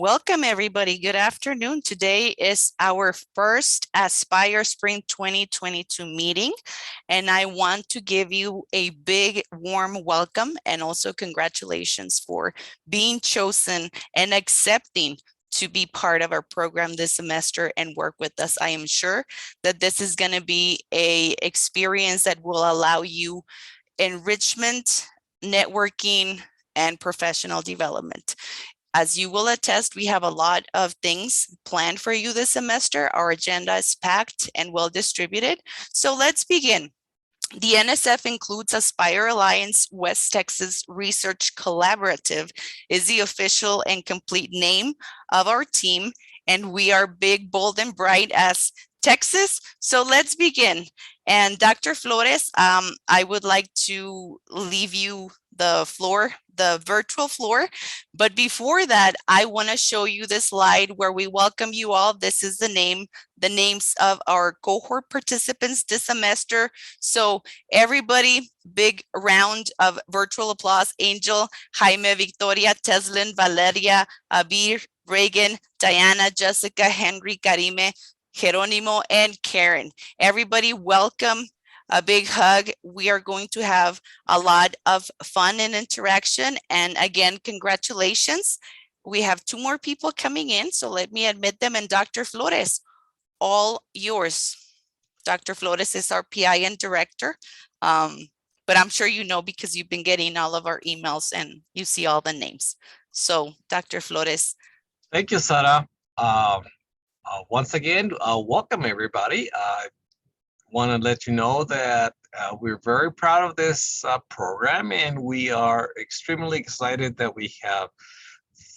Welcome everybody. Good afternoon. Today is our first Aspire Spring 2022 meeting, and I want to give you a big warm welcome and also congratulations for being chosen and accepting to be part of our program this semester and work with us. I am sure that this is going to be a experience that will allow you enrichment, networking, and professional development. As you will attest, we have a lot of things planned for you this semester. Our agenda is packed and well distributed. So let's begin. The NSF Includes Aspire Alliance West Texas Research Collaborative is the official and complete name of our team, and we are big, bold, and bright as Texas. So let's begin. And Dr. Flores, I would like to leave you the floor, the virtual floor. But before that, I want to show you this slide where we welcome you all. This is the names of our cohort participants this semester. So everybody, big round of virtual applause. Angel, Jaime, Victoria, Teslin, Valeria, Abir, Reagan, Diana, Jessica, Henry, Karime, Jeronimo, and Karen. Everybody, welcome. A big hug. We are going to have a lot of fun and interaction. And again, congratulations. We have 2 more people coming in, so let me admit them. And Dr. Flores, all yours. Dr. Flores is our PI and director. But I'm sure you know because you've been getting all of our emails and you see all the names. So Dr. Flores. Thank you, Sarah. Once again, welcome everybody. I want to let you know that we're very proud of this program, and we are extremely excited that we have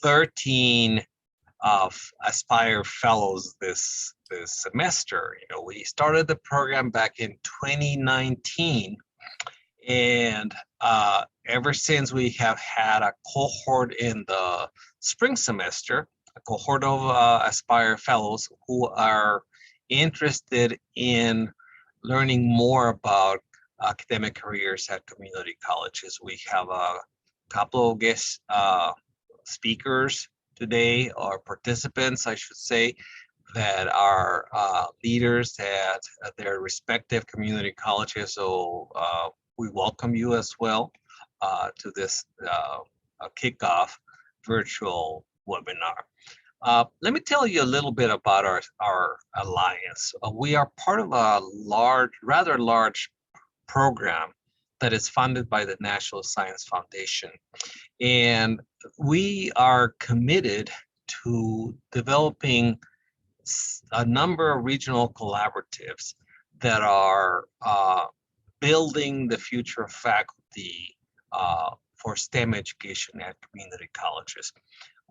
13 of Aspire Fellows this semester. You know, we started the program back in 2019, and ever since we have had a cohort in the spring semester, a cohort of Aspire Fellows who are interested in learning more about academic careers at community colleges. We have a couple of guest speakers today, or participants, I should say, that are leaders at their respective community colleges. So we welcome you as well to this kickoff virtual webinar. Let me tell you a little bit about our alliance. We are part of a rather large program that is funded by the National Science Foundation. And we are committed to developing a number of regional collaboratives that are building the future of faculty for STEM education at community colleges.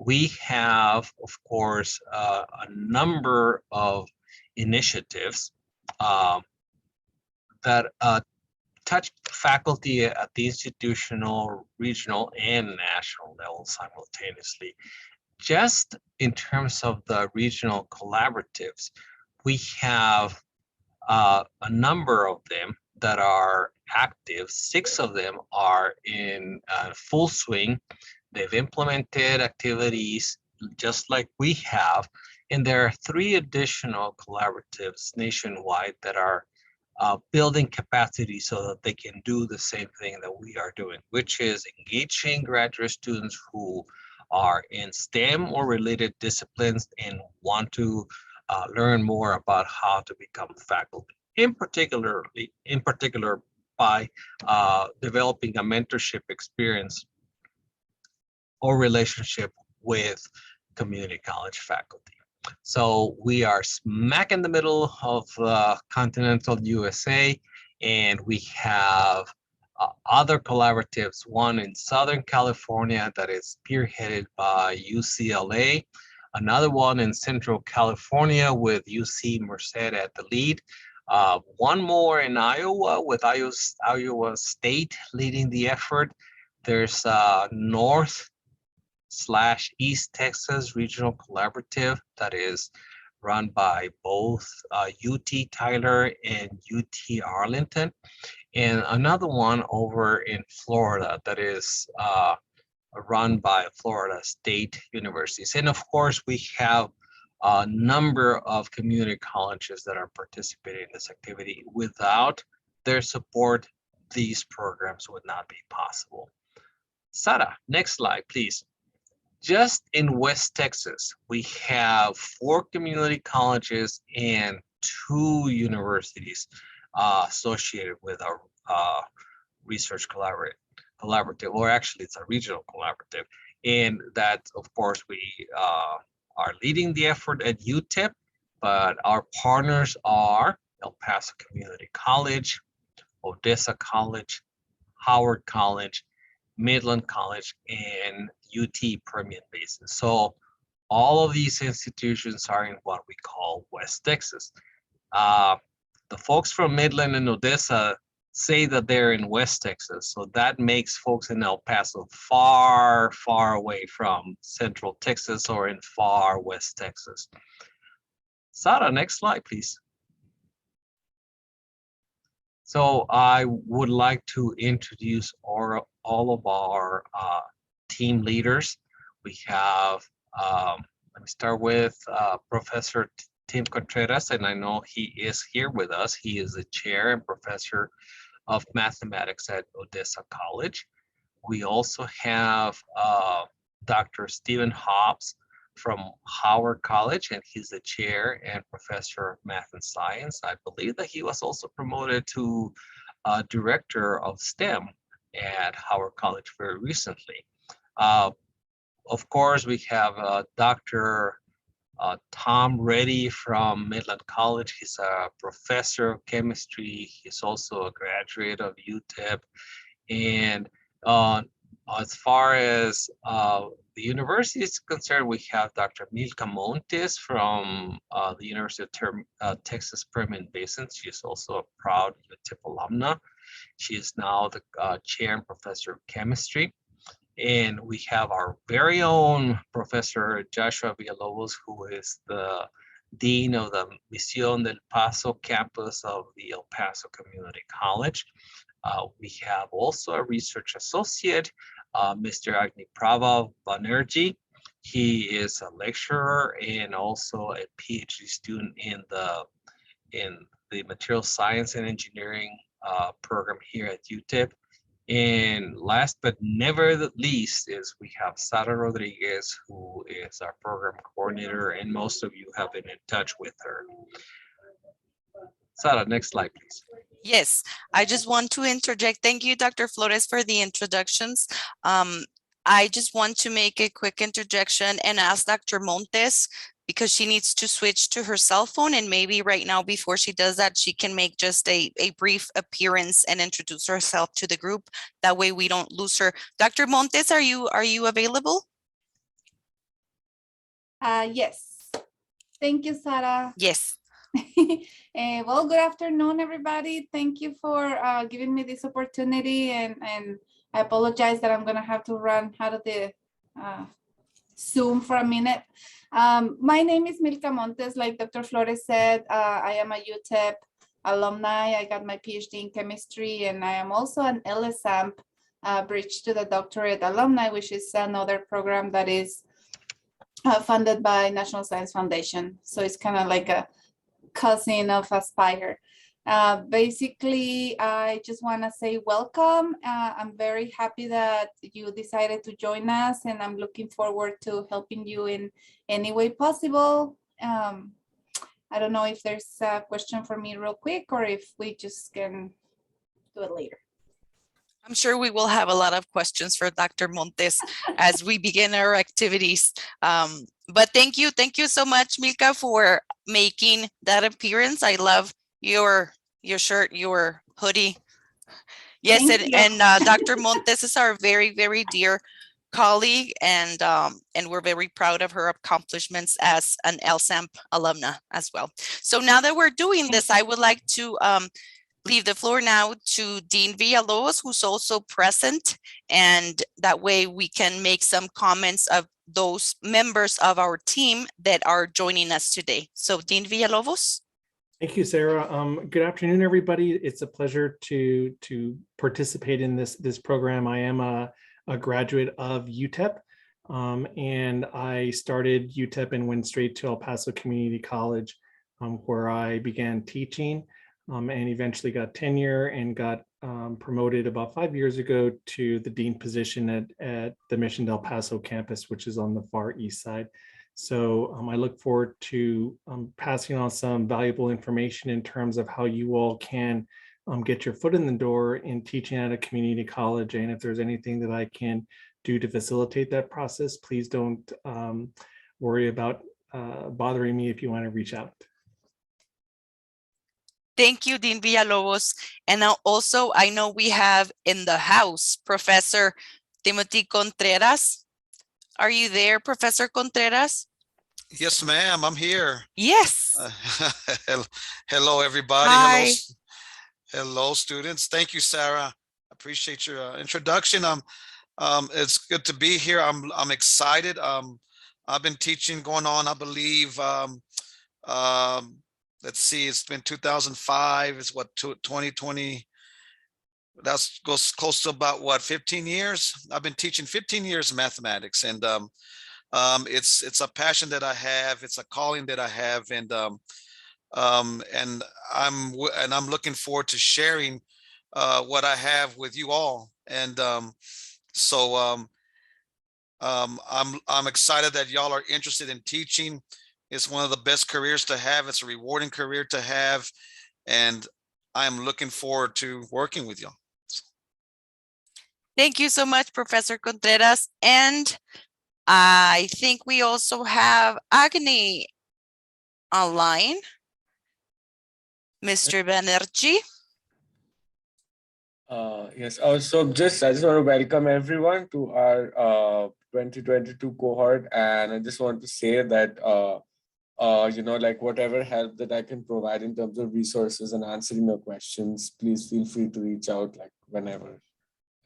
We have, of course, a number of initiatives that touch faculty at the institutional, regional, and national level simultaneously. Just in terms of the regional collaboratives, we have a number of them that are active. 6 of them are in full swing. They've implemented activities just like we have, and there are 3 additional collaboratives nationwide that are building capacity so that they can do the same thing that we are doing, which is engaging graduate students who are in STEM or related disciplines and want to learn more about how to become faculty. In particular, by developing a mentorship experience or relationship with community college faculty. So we are smack in the middle of continental USA, and we have other collaboratives, one in Southern California that is spearheaded by UCLA, another one in Central California with UC Merced at the lead, one more in Iowa with Iowa State leading the effort. There's North/East Texas Regional Collaborative that is run by both UT Tyler and UT Arlington, and another one over in Florida that is run by Florida State universities. And of course, we have a number of community colleges that are participating in this activity. Without their support, these programs would not be possible. Sara, next slide, please. Just in West Texas, we have 4 community colleges and 2 universities associated with our research collaborative, or actually it's a regional collaborative. And that, of course, we are leading the effort at UTEP, but our partners are El Paso Community College, Odessa College, Howard College, Midland College, and UT Permian Basin. So all of these institutions are in what we call West Texas. The folks from Midland and Odessa say that they're in West Texas, so that makes folks in El Paso far, far away from Central Texas or in far West Texas. Sara, next slide, please. So I would like to introduce all of our team leaders. We have, let me start with Professor Tim Contreras, and I know he is here with us. He is the chair and professor of mathematics at Odessa College. We also have Dr. Stephen Hobbs from Howard College, and he's the chair and professor of math and science. I believe that he was also promoted to director of STEM at Howard College very recently. Of course, we have Dr. Tom Reddy from Midland College. He's a professor of chemistry. He's also a graduate of UTEP. And as far as the university is concerned, we have Dr. Milka Montes from the University of Texas Permian Basin. She is also a proud UTEP alumna. She is now the chair and professor of chemistry. And we have our very own Professor Joshua Villalobos, who is the Dean of the Misión del Paso campus of the El Paso Community College. We have also a research associate, Mr. Agniprabha Banerjee. He is a lecturer and also a PhD student in the material science and engineering program here at UTEP. And last but never the least is we have Sara Rodriguez, who is our program coordinator, and most of you have been in touch with her. Sara, next slide, please. Yes, I just want to interject. Thank you, Dr. Flores, for the introductions. I just want to make a quick interjection and ask Dr. Montes, because she needs to switch to her cell phone, and maybe right now before she does that, she can make just a brief appearance and introduce herself to the group. That way we don't lose her. Dr. Montes, are you available? Yes. Thank you, Sara. Yes. Well, good afternoon, everybody. Thank you for giving me this opportunity, and I apologize that I'm gonna have to run out of the Zoom for a minute. My name is Milka Montes. Like Dr. Flores said, I am a UTEP alumni. I got my PhD in chemistry, and I am also an LSAMP Bridge to the Doctorate alumni, which is another program that is funded by National Science Foundation. So it's kind of like a cousin of Aspire. Basically, I just want to say welcome. I'm very happy that you decided to join us, and I'm looking forward to helping you in any way possible. I don't know if there's a question for me real quick, or if we just can do it later. I'm sure we will have a lot of questions for Dr. Montes as we begin our activities. But thank you so much, Milka, for making that appearance. I love your shirt, your hoodie. Yes, and Dr. Montes is our very, very dear colleague, and we're very proud of her accomplishments as an LSAMP alumna as well. So now that we're doing this, I would like to leave the floor now to Dean Villalobos, who's also present, and that way we can make some comments of those members of our team that are joining us today. So Dean Villalobos. Thank you, Sarah. Good afternoon, everybody. It's a pleasure to participate in this program. I am a a graduate of UTEP. And I started UTEP and went straight to El Paso Community College, where I began teaching and eventually got tenure and got promoted about 5 years ago to the dean position at the Mission Del Paso campus, which is on the far east side. So I look forward to passing on some valuable information in terms of how you all can get your foot in the door in teaching at a community college. And if there's anything that I can do to facilitate that process, please don't worry about bothering me if you want to reach out. Thank you, Dean Villalobos. And now also, I know we have in the house, Professor Timothy Contreras. Are you there, Professor Contreras? Yes, ma'am, I'm here. Yes. Hello, everybody. Hi. Hello, students. Thank you, Sarah. Appreciate your introduction. It's good to be here. I'm excited. I've been teaching going on, I believe, let's see, it's been 2005. It's what, 2020. That goes close to about what, 15 years. I've been teaching 15 years mathematics, and it's a passion that I have. It's a calling that I have, and I'm looking forward to sharing what I have with you all. And I'm excited that y'all are interested in teaching. It's one of the best careers to have. It's a rewarding career to have, and I'm looking forward to working with y'all. Thank you so much, Professor Contreras. And I think we also have Agni online. Mr. Banerjee. Yes, so I just want to welcome everyone to our 2022 cohort, and I just want to say that like whatever help that I can provide in terms of resources and answering your questions, please feel free to reach out like whenever.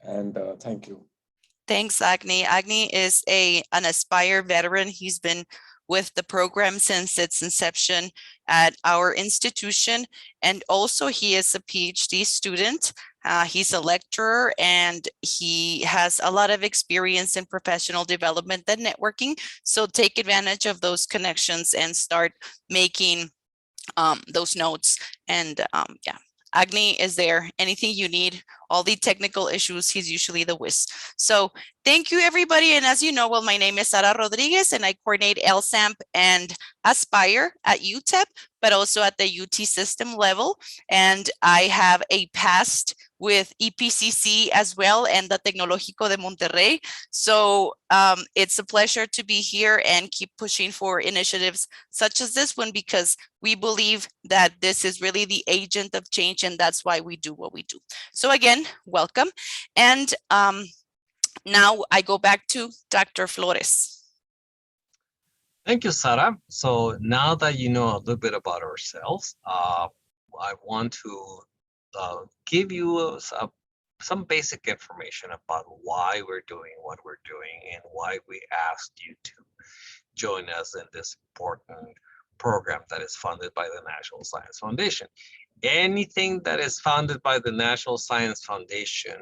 And thank you. Thanks, Agni. Agni is an Aspire veteran. He's been with the program since its inception at our institution. And also he is a PhD student. He's a lecturer, and he has a lot of experience in professional development and networking. So take advantage of those connections and start making those notes. And yeah, Agni is there. Anything you need, all the technical issues, he's usually the whiz. So thank you, everybody. And as you know, well, my name is Sara Rodriguez, and I coordinate LSAMP and Aspire at UTEP, but also at the UT system level. And I have a past with EPCC as well, and the Tecnológico de Monterrey. So it's a pleasure to be here and keep pushing for initiatives such as this one, because we believe that this is really the agent of change, and that's why we do what we do. So again, welcome. And now I go back to Dr. Flores. Thank you, Sara. So now that you know a little bit about ourselves, I want to give you some basic information about why we're doing what we're doing and why we asked you to join us in this important program that is funded by the National Science Foundation. Anything that is funded by the National Science Foundation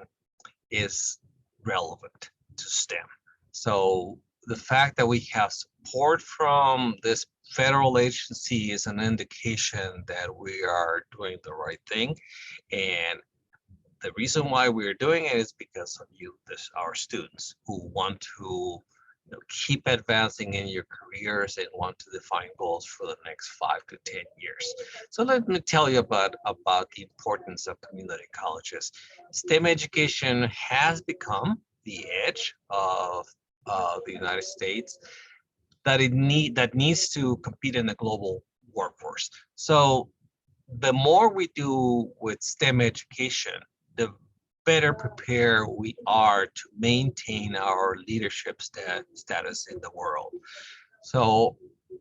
is relevant to STEM. So the fact that we have support from this federal agency is an indication that we are doing the right thing. And the reason why we're doing it is because of you, our students who want to keep advancing in your careers and want to define goals for the next 5 to 10 years. So let me tell you about the importance of community colleges. STEM education has become the edge of the United States that needs to compete in the global workforce. So the more we do with STEM education, the better prepared we are to maintain our leadership status in the world. So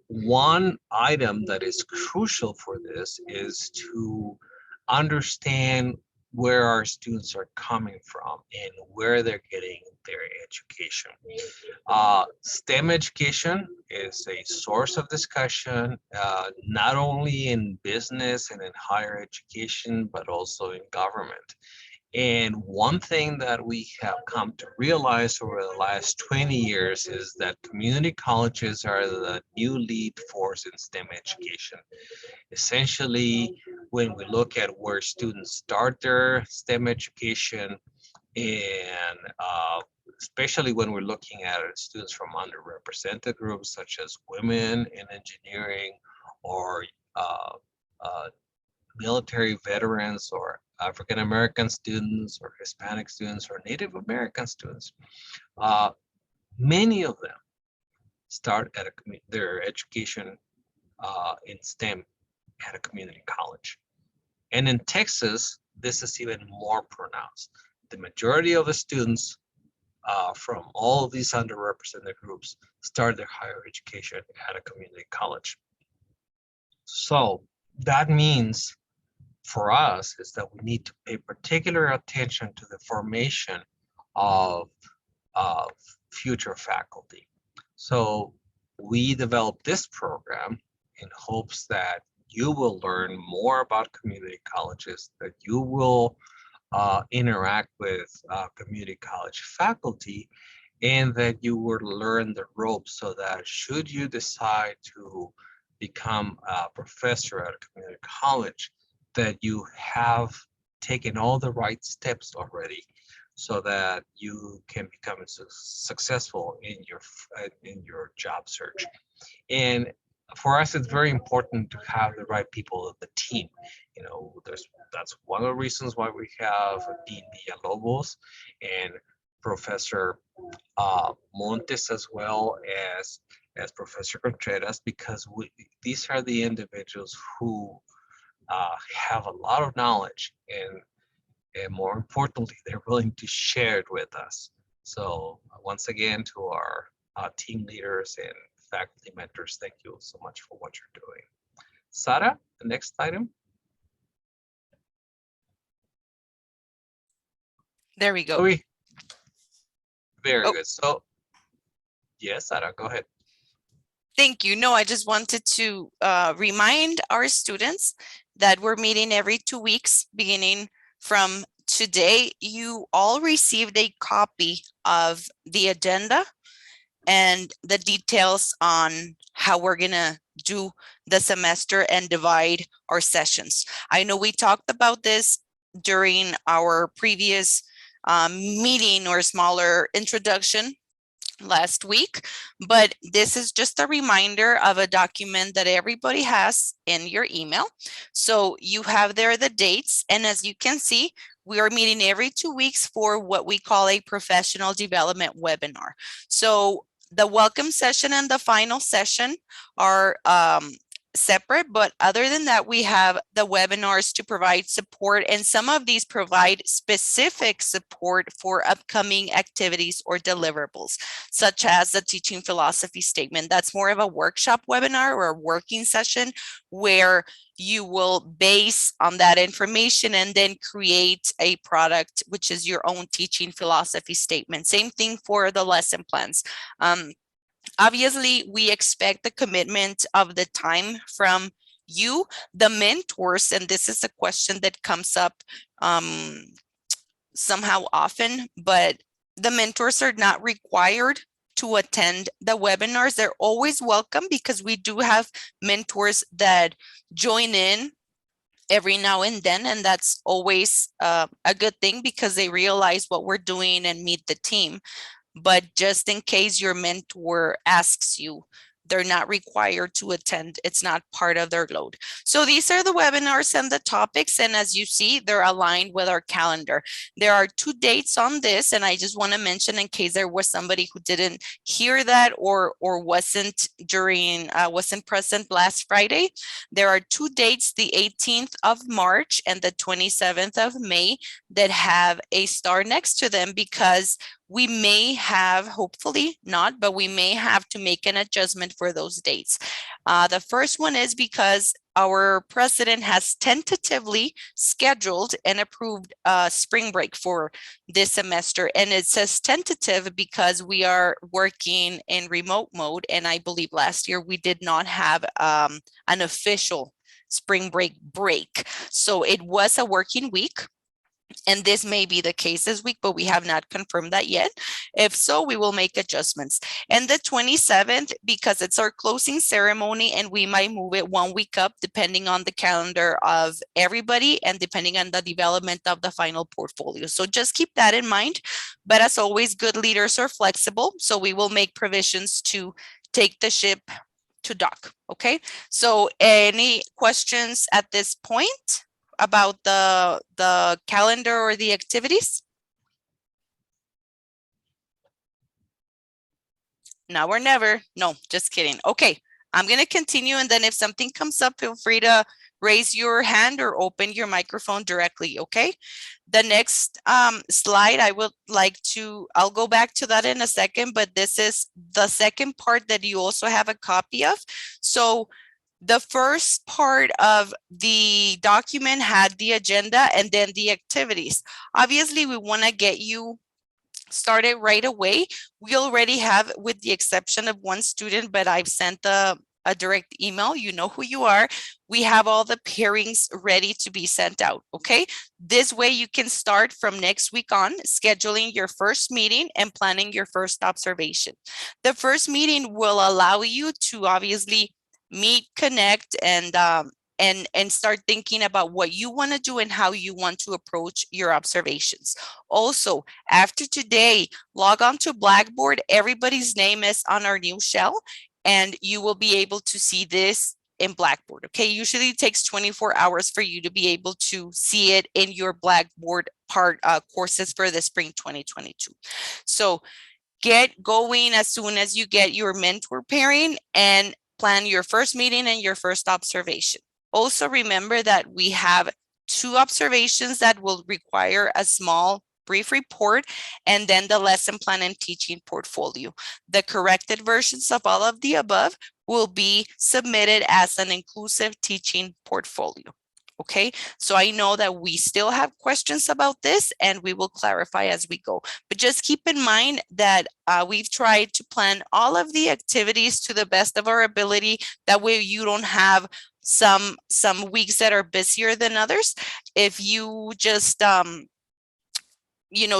one item that is crucial for this is to understand where our students are coming from and where they're getting their education. STEM education is a source of discussion, not only in business and in higher education, but also in government. And one thing that we have come to realize over the last 20 years is that community colleges are the new lead force in STEM education. Essentially, when we look at where students start their STEM education, and especially when we're looking at students from underrepresented groups such as women in engineering, or uh, uh, military veterans, or African American students, or Hispanic students, or Native American students, uh, many of them start at their education in STEM at a community college. And in Texas, this is even more pronounced. The majority of the students from all of these underrepresented groups start their higher education at a community college. So that means for us is that we need to pay particular attention to the formation of future faculty. So we developed this program in hopes that you will learn more about community colleges, that you will interact with community college faculty, and that you will learn the ropes, so that should you decide to become a professor at a community college, that you have taken all the right steps already, so that you can become successful in your job search. And for us, it's very important to have the right people of the team. You know, that's one of the reasons why we have Dean Villalobos and Professor Montes, as well as Professor Contreras, because these are the individuals who have a lot of knowledge, and more importantly, they're willing to share it with us. So once again, to our team leaders and faculty mentors, thank you so much for what you're doing. Sara, the next item. There we go. Very Oh. good. So yes, Sara, go ahead. Thank you. No, I just wanted to remind our students that we're meeting every 2 weeks beginning from today. You all received a copy of the agenda and the details on how we're gonna do the semester and divide our sessions. I know we talked about this during our previous meeting or smaller introduction last week, but this is just a reminder of a document that everybody has in your email. So you have there the dates, and as you can see, we are meeting every 2 weeks for what we call a professional development webinar. So the welcome session and the final session are separate, but other than that, we have the webinars to provide support, and some of these provide specific support for upcoming activities or deliverables, such as the teaching philosophy statement. That's more of a workshop webinar or a working session where you will base on that information and then create a product, which is your own teaching philosophy statement. Same thing for the lesson plans. Obviously, we expect the commitment of the time from you, the mentors, and this is a question that comes up somehow often, but the mentors are not required to attend the webinars. They're always welcome because we do have mentors that join in every now and then, and that's always a good thing because they realize what we're doing and meet the team. But just in case your mentor asks you, they're not required to attend. It's not part of their load. So these are the webinars and the topics. And as you see, they're aligned with our calendar. There are 2 dates on this. And I just want to mention, in case there was somebody who didn't hear that or wasn't present last Friday, there are 2 dates, the 18th of March and the 27th of May, that have a star next to them, because we may have, hopefully not, but we may have to make an adjustment for those dates. The first one is because our president has tentatively scheduled and approved spring break for this semester. And it says tentative because we are working in remote mode. And I believe last year we did not have an official spring break. So it was a working week. And this may be the case this week, but we have not confirmed that yet. If so, we will make adjustments. And the 27th, because it's our closing ceremony and we might move it 1 week up depending on the calendar of everybody and depending on the development of the final portfolio. So just keep that in mind. But as always, good leaders are flexible. So we will make provisions to take the ship to dock. Okay. So any questions at this point about the calendar or the activities? Now or never. No, just kidding. Okay, I'm going to continue. And then if something comes up, feel free to raise your hand or open your microphone directly. Okay. The next slide, I would like to, I'll go back to that in a second, but this is the second part that you also have a copy of. So the first part of the document had the agenda and then the activities. Obviously, we want to get you started right away. We already have, with the exception of one student, but I've sent a direct email. You know who you are. We have all the pairings ready to be sent out. Okay. This way you can start from next week on scheduling your first meeting and planning your first observation. The first meeting will allow you to obviously meet, connect, and start thinking about what you want to do and how you want to approach your observations. Also, after today, log on to Blackboard. Everybody's name is on our new shell, and you will be able to see this in Blackboard. Okay, usually it takes 24 hours for you to be able to see it in your Blackboard courses for the spring 2022. So get going as soon as you get your mentor pairing and plan your first meeting and your first observation. Also remember that we have 2 observations that will require a small brief report and then the lesson plan and teaching portfolio. The corrected versions of all of the above will be submitted as an inclusive teaching portfolio. Okay, so I know that we still have questions about this and we will clarify as we go. But just keep in mind that we've tried to plan all of the activities to the best of our ability. That way you don't have some weeks that are busier than others. If you just,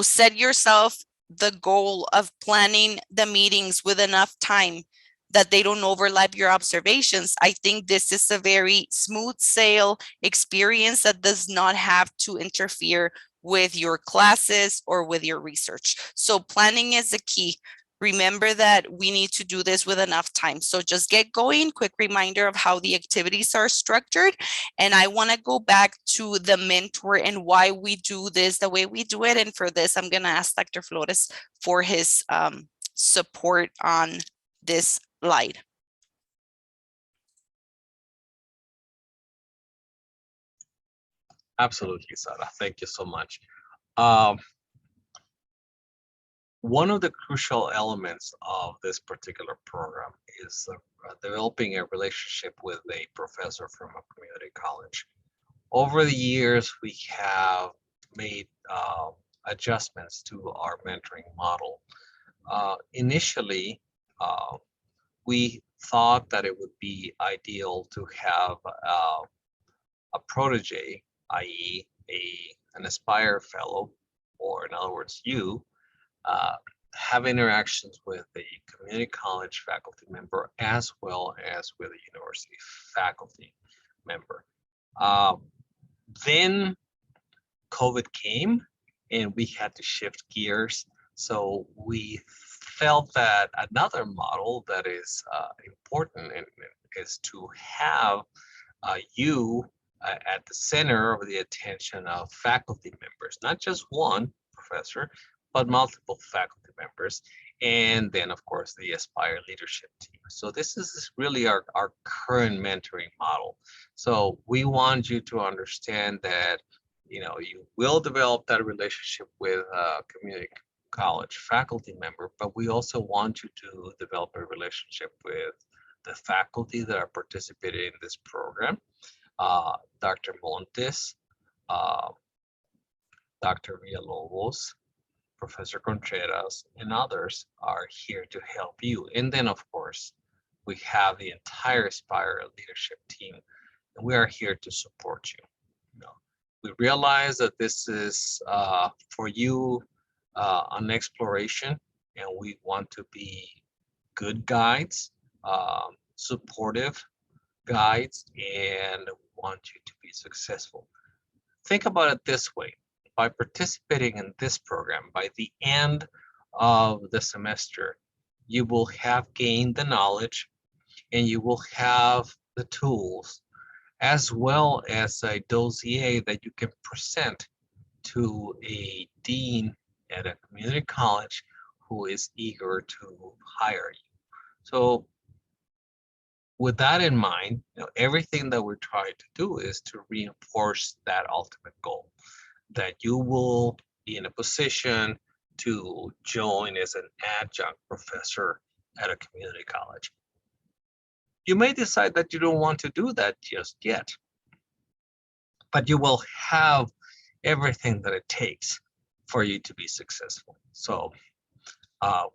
set yourself the goal of planning the meetings with enough time that they don't overlap your observations, I think this is a very smooth sail experience that does not have to interfere with your classes or with your research. So planning is the key. Remember that we need to do this with enough time. So just get going. Quick reminder of how the activities are structured. And I want to go back to the mentor and why we do this the way we do it. And for this, I'm going to ask Dr. Flores for his support on this slide. Absolutely, Sarah. Thank you so much. One of the crucial elements of this particular program is developing a relationship with a professor from a community college. Over the years, we have made adjustments to our mentoring model. Initially, we thought that it would be ideal to have a protege, i.e. an Aspire fellow, or in other words, you, have interactions with a community college faculty member as well as with a university faculty member. Then COVID came and we had to shift gears. So we felt that another model that is important is to have you at the center of the attention of faculty members, not just one professor, but multiple faculty members, and then of course the Aspire leadership team. So this is really our current mentoring model. So we want you to understand that you will develop that relationship with a community college faculty member, but we also want you to develop a relationship with the faculty that are participating in this program. Dr. Montes, Dr. Villalobos, Professor Contreras, and others are here to help you. And then, of course, we have the entire Aspire leadership team, and we are here to support you. We realize that this is for you an exploration, and we want to be good guides, supportive guides, and want you to be successful. Think about it this way. By participating in this program, by the end of the semester, you will have gained the knowledge and you will have the tools, as well as a dossier that you can present to a dean at a community college who is eager to hire you. So with that in mind, everything that we're trying to do is to reinforce that ultimate goal, that you will be in a position to join as an adjunct professor at a community college. You may decide that you don't want to do that just yet, but you will have everything that it takes for you to be successful. So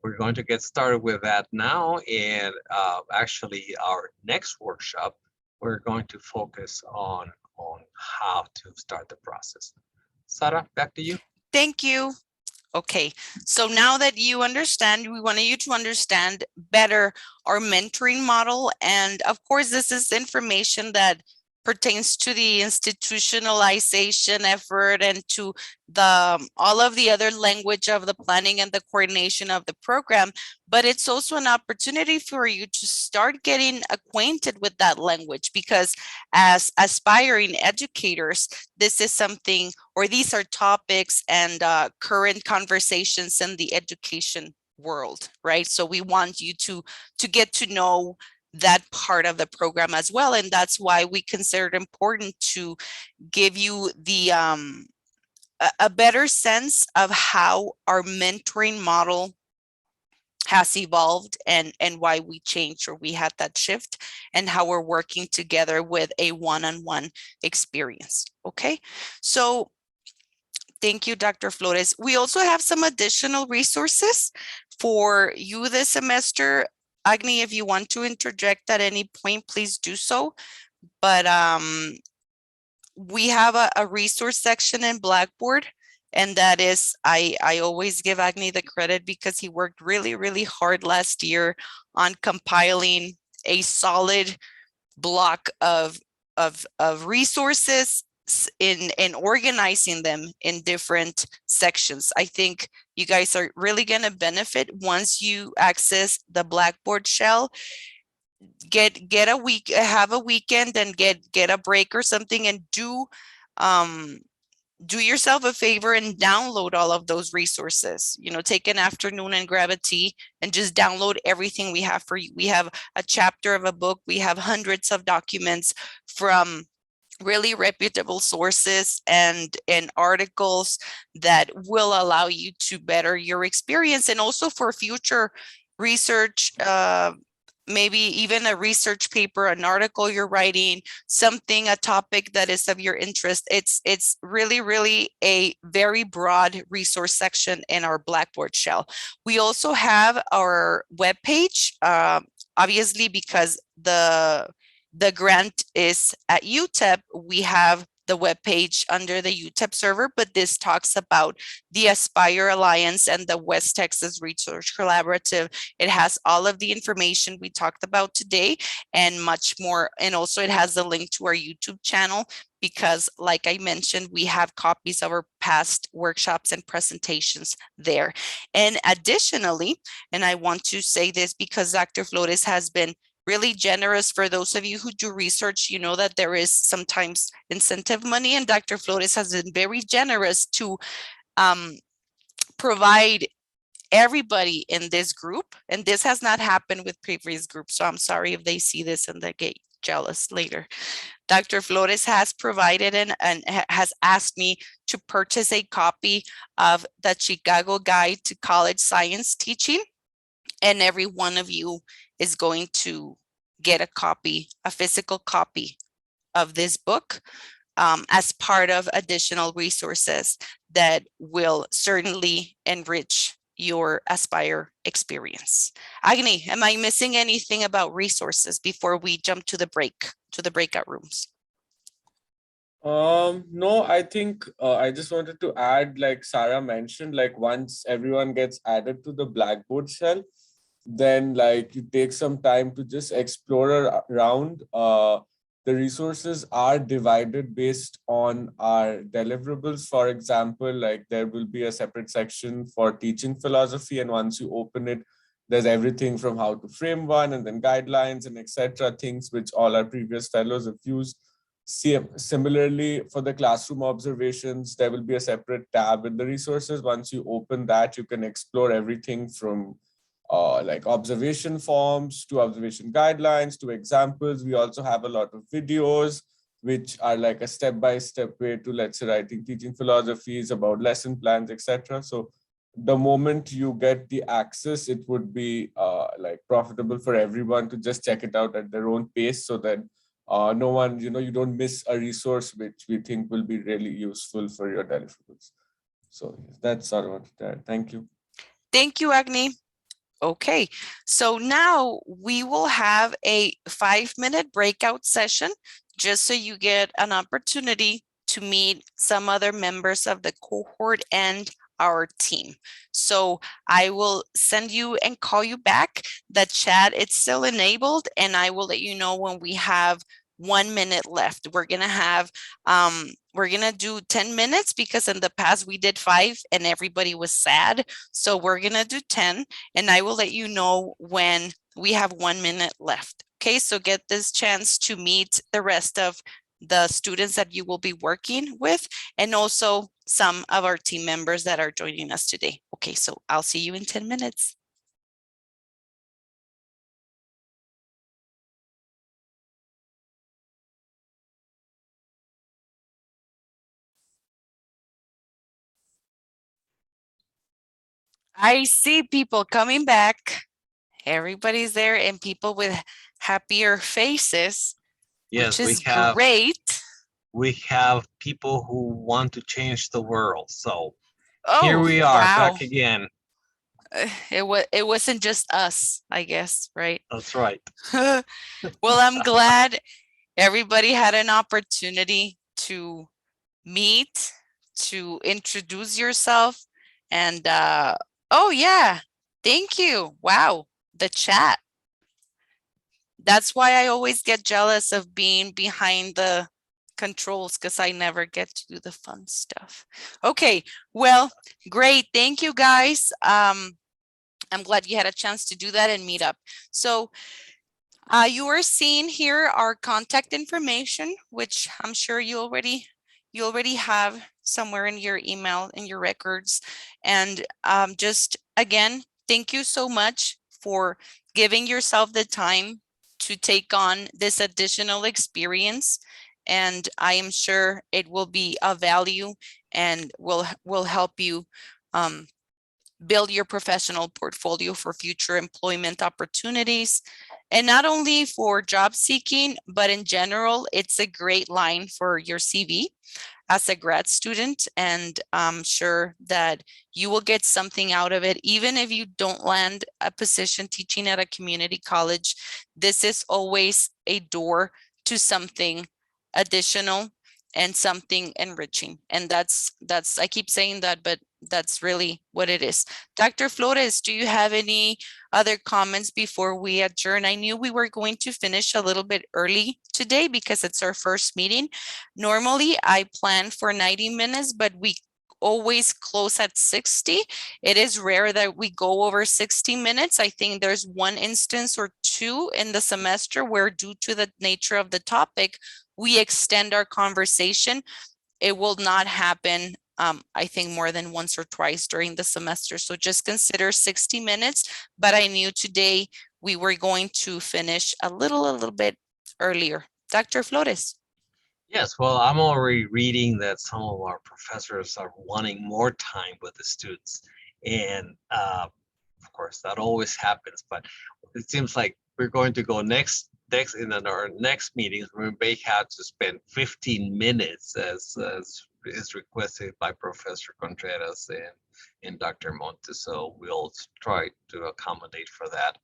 we're going to get started with that now. And actually, our next workshop, we're going to focus on how to start the process. Sarah, back to you. Thank you. Okay, so now that you understand, we wanted you to understand better our mentoring model. And of course, this is information that pertains to the institutionalization effort and to the all of the other language of the planning and the coordination of the program. But it's also an opportunity for you to start getting acquainted with that language, because as aspiring educators, this is something, or these are topics and current conversations in the education world, right? So we want you to get to know that part of the program as well. And that's why we consider it important to give you the a better sense of how our mentoring model has evolved and why we changed, or we had that shift, and how we're working together with a one-on-one experience. Okay, so thank you, Dr. Flores. We also have some additional resources for you this semester. Agni, if you want to interject at any point, please do so. But we have a resource section in Blackboard, and that is, I always give Agni the credit because he worked really, really hard last year on compiling a solid block of resources in organizing them in different sections. I think you guys are really going to benefit once you access the Blackboard shell. Get a week, have a weekend, and get a break or something, and do yourself a favor and download all of those resources. You know, take an afternoon and grab a tea and just download everything we have for you. We have a chapter of a book. We have hundreds of documents from really reputable sources and articles that will allow you to better your experience, and also for future research, maybe even a research paper, an article you're writing, something, a topic that is of your interest. It's really, really a very broad resource section in our Blackboard shell. We also have our webpage, obviously, because the grant is at UTEP. We have the webpage under the UTEP server, but this talks about the Aspire Alliance and the West Texas Research Collaborative. It has all of the information we talked about today and much more. And also it has the link to our YouTube channel, because like I mentioned, we have copies of our past workshops and presentations there. And additionally, and I want to say this because Dr. Flores has been really generous. For those of you who do research, you know that there is sometimes incentive money, and Dr. Flores has been very generous to provide everybody in this group. And this has not happened with previous groups, so I'm sorry if they see this and they get jealous later. Dr. Flores has provided and has asked me to purchase a copy of the Chicago Guide to College Science Teaching. And every one of you is going to get a copy, a physical copy of this book as part of additional resources that will certainly enrich your Aspire experience. Agni, am I missing anything about resources before we jump to the breakout rooms? No, I think I just wanted to add, like Sarah mentioned, like once everyone gets added to the Blackboard shell, then like you take some time to just explore around. The resources are divided based on our deliverables. For example, like there will be a separate section for teaching philosophy, and once you open it, there's everything from how to frame one, and then guidelines and etc. Things which all our previous fellows have used. Similarly, for the classroom observations, there will be a separate tab in the resources. Once you open that, you can explore everything from like observation forms to observation guidelines to examples. We also have a lot of videos, which are like a step-by-step way to, let's say, writing teaching philosophies about lesson plans, etc. So the moment you get the access, it would be like profitable for everyone to just check it out at their own pace, so that no one, you don't miss a resource which we think will be really useful for your deliverables. So that's all I wanted to add. Thank you. Thank you, Agni. Okay, so now we will have a 5-minute breakout session just so you get an opportunity to meet some other members of the cohort and our team. So I will send you and call you back. The chat is still enabled, and I will let you know when we have 1 minute left. We're gonna do 10 minutes because in the past we did 5 and everybody was sad. So we're gonna do 10, and I will let you know when we have 1 minute left. Okay, so get this chance to meet the rest of the students that you will be working with, and also some of our team members that are joining us today. Okay, so I'll see you in 10 minutes. I see people coming back. Everybody's there, and people with happier faces, Yes, which is great. we have people who want to change the world. So here Oh, we are wow. back again. It wasn't just us, I guess, right? That's right. Well, I'm glad everybody had an opportunity to meet, to introduce yourself, and oh yeah, thank you. Wow, the chat. That's why I always get jealous of being behind the controls, because I never get to do the fun stuff. Okay, well, great. Thank you, guys. I'm glad you had a chance to do that and meet up. So you are seeing here our contact information, which I'm sure you already have somewhere in your email, in your records. And just again, thank you so much for giving yourself the time to take on this additional experience. And I am sure it will be of value and will help you build your professional portfolio for future employment opportunities. And not only for job seeking, but in general, it's a great line for your CV as a grad student. And I'm sure that you will get something out of it. Even if you don't land a position teaching at a community college, this is always a door to something additional and something enriching. And that's I keep saying that, but that's really what it is. Dr. Flores, do you have any other comments before we adjourn? I knew we were going to finish a little bit early today because it's our first meeting. Normally I plan for 90 minutes, but we always close at 60. It is rare that we go over 60 minutes. I think there's one instance or two in the semester where, due to the nature of the topic, we extend our conversation. It will not happen, I think, more than once or twice during the semester. So just consider 60 minutes. But I knew today we were going to finish a little bit earlier. Dr. Flores. Yes, well, I'm already reading that some of our professors are wanting more time with the students. And of course, that always happens, but it seems like we're going to go next in our next meetings. We may have to spend 15 minutes as is requested by Professor Contreras and Dr. Montes. So we'll try to accommodate for that.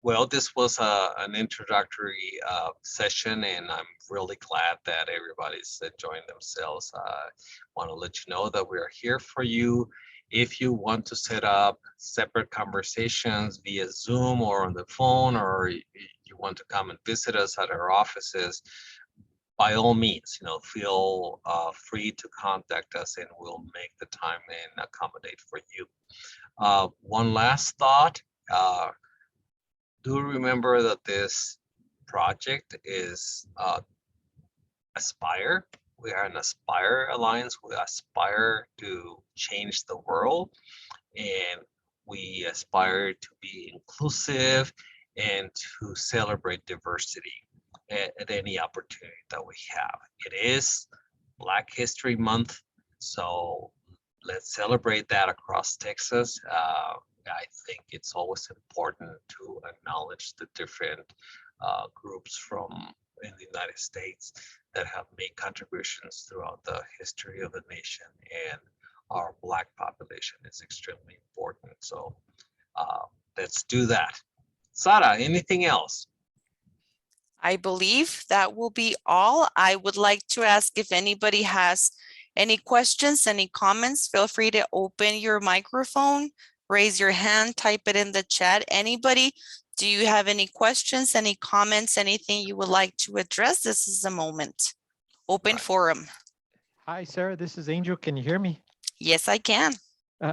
Well, this was an introductory session, and I'm really glad that everybody's enjoying themselves. I want to let you know that we are here for you. If you want to set up separate conversations via Zoom or on the phone, or you want to come and visit us at our offices, by all means, feel free to contact us, and we'll make the time and accommodate for you. One last thought. Do remember that this project is Aspire. We are an Aspire Alliance. We aspire to change the world, and we aspire to be inclusive and to celebrate diversity at any opportunity that we have. It is Black History Month, so let's celebrate that across Texas. I think it's always important to acknowledge the different groups from in the United States that have made contributions throughout the history of the nation, and our Black population is extremely important. So let's do that. Sara, anything else? I believe that will be all. I would like to ask if anybody has any questions, any comments. Feel free to open your microphone, raise your hand, type it in the chat. Anybody, do you have any questions, any comments, anything you would like to address? This is the moment. Open forum. Hi, Sarah, this is Angel. Can you hear me? Yes, I can.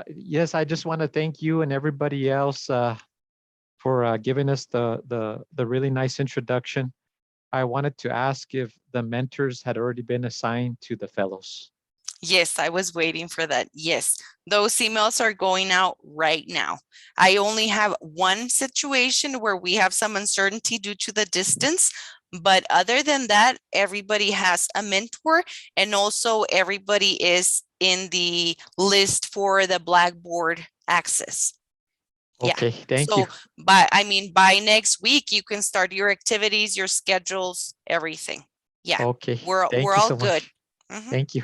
Yes, I just want to thank you and everybody else for giving us the really nice introduction. I wanted to ask if the mentors had already been assigned to the fellows. Yes, I was waiting for that. Yes, those emails are going out right now. I only have one situation where we have some uncertainty due to the distance, but other than that, everybody has a mentor, and also everybody is in the list for the Blackboard access. Okay, thank you. So by next week, you can start your activities, your schedules, everything. Yeah. Okay, We're thank you all so good. much. Thank you.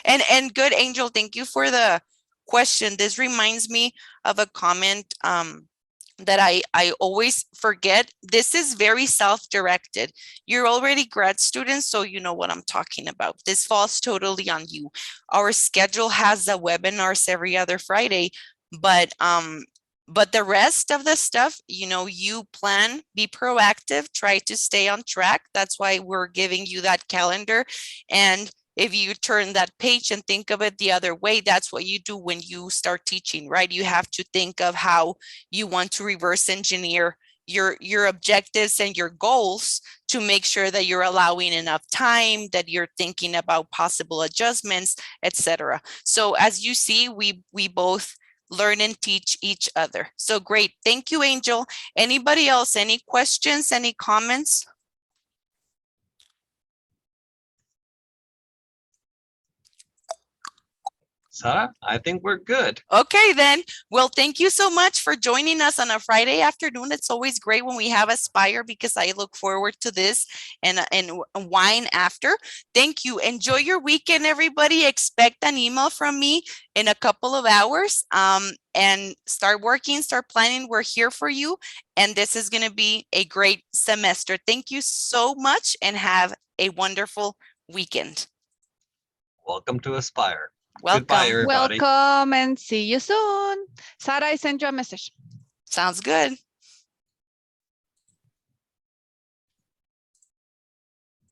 And good, Angel, thank you for the question. This reminds me of a comment that I always forget. This is very self-directed. You're already grad students, so you know what I'm talking about. This falls totally on you. Our schedule has the webinars every other Friday, but the rest of the stuff, you plan, be proactive, try to stay on track. That's why we're giving you that calendar. And if you turn that page and think of it the other way, that's what you do when you start teaching, right? You have to think of how you want to reverse engineer your objectives and your goals to make sure that you're allowing enough time, that you're thinking about possible adjustments, etc. So as you see, we both learn and teach each other. So great. Thank you, Angel. Anybody else? Any questions? Any comments? Sara, I think we're good. Okay, then. Well, thank you so much for joining us on a Friday afternoon. It's always great when we have Aspire because I look forward to this and wine after. Thank you. Enjoy your weekend, everybody. Expect an email from me in a couple of hours and start working, start planning. We're here for you. And this is going to be a great semester. Thank you so much and have a wonderful weekend. Welcome to Aspire. Welcome. Goodbye, everybody. Welcome and see you soon. Sarah, I sent you a message. Sounds good.